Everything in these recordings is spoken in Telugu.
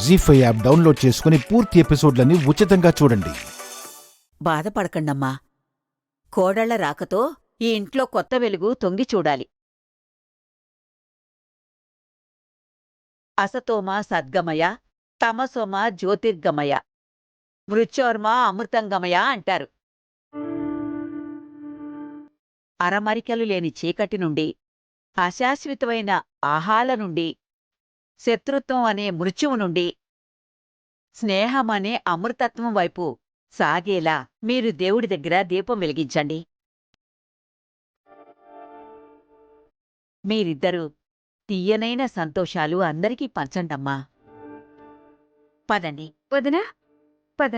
జీ5 యాప్ డౌన్లోడ్ చేసుకుని పూర్తి ఎపిసోడ్లని ఉచితంగా చూడండి. బాధపడకండమ్మా. కోడళ్ల రాకతో ఈ ఇంట్లో కొత్త వెలుగు తొంగి చూడాలి. అసతోమ సద్గమయ, తమసోమ జ్యోతిర్గమయ, మృత్యోర్మ అమృతంగమయ అంటారు. అరమరికలు లేని చీకటి నుండి, అశాశ్వతమైన ఆహాల నుండి, శత్రుత్వం అనే మృత్యువు నుండి, స్నేహమనే అమృతత్వం వైపు సాగేలా మీరు దేవుడి దగ్గర దీపం వెలిగించండి. మీరిద్దరూ తీయనైన సంతోషాలు అందరికీ పంచండమ్మా. పదండి. వదినా, పద.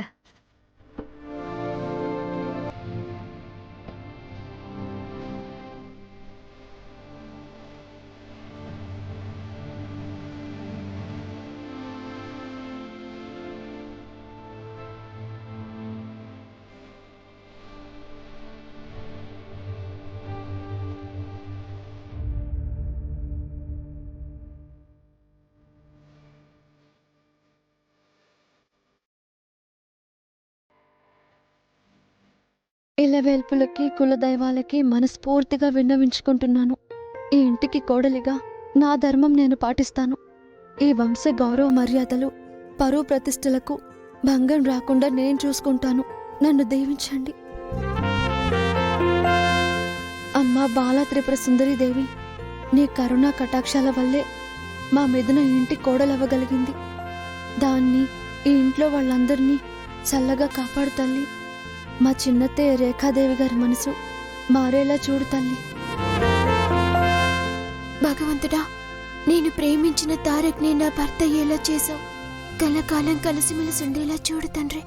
ఇలవేల్పులకి కులదైవాలకి మనస్ఫూర్తిగా విన్నవించుకుంటున్నాను. ఈ ఇంటికి కోడలిగా నా ధర్మం నేను పాటిస్తాను. ఈ వంశ గౌరవ మర్యాదలు, పరువు ప్రతిష్టలకు భంగం రాకుండా నేను చూసుకుంటాను. నన్ను దీవించండి. అమ్మా బాలా త్రిపుర సుందరీదేవి, నీ కరుణా కటాక్షాల వల్లే మా మిథున ఈ ఇంటి కోడలవ్వగలిగింది. దాన్ని, ఈ ఇంట్లో వాళ్ళందరినీ చల్లగా కాపాడు తల్లి. మా చిన్నతే రేఖాదేవి గారి మనసు మారేలా చూడు తల్లి. భగవంతుడా, నేను ప్రేమించిన తారక్ని నా భర్త అయ్యేలా చేశావు. కలకాలం కలిసిమెలిసి ఉండేలా చూడు తండ్రి.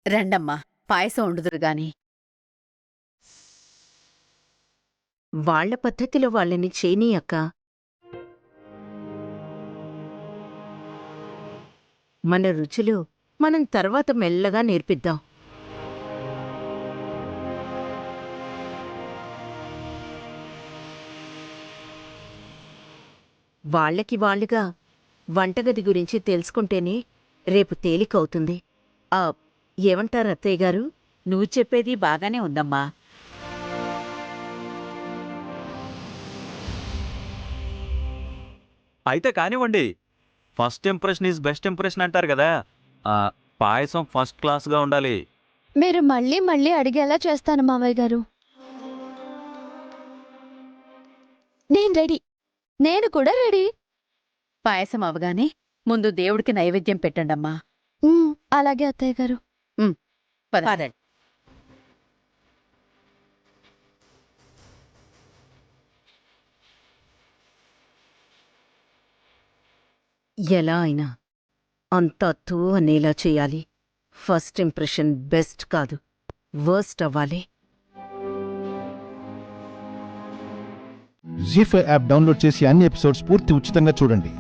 రండమ్మా, పాయసం వండుదురుగాని. వాళ్ల పద్ధతిలో వాళ్ళని చేయనీ అక్క. మన రుచులు మనం తర్వాత మెల్లగా నేర్పిద్దాం. వాళ్లకి వాళ్ళుగా వంటగది గురించి తెలుసుకుంటేనే రేపు తేలికవుతుంది. ఏమంటారు అత్తయ్య గారు? నువ్వు చెప్పేది బాగానే ఉందమ్మా. అయితే కానివ్వండి. First impression is best impression అంటారు కదా. పాయసం ఫస్ట్ క్లాస్గా ఉండాలి. మీరు మళ్ళీ మళ్ళీ అడిగేలా చేస్తాను మావయ్య గారు. నేను రెడీ. నేను కూడా రెడీ. పాయసం అవగానే ముందు దేవుడికి నైవేద్యం పెట్టండమ్మా. అలాగే అత్తయ్య గారు. పదండి. ఎలా అయినా అంతా తూ అనేలా చేయాలి. ఫస్ట్ ఇంప్రెషన్ బెస్ట్ కాదు, వర్స్ట్ అవ్వాలి. జీ5 యాప్ డౌన్లోడ్ చేసి అన్ని ఎపిసోడ్స్ పూర్తి ఉచితంగా చూడండి.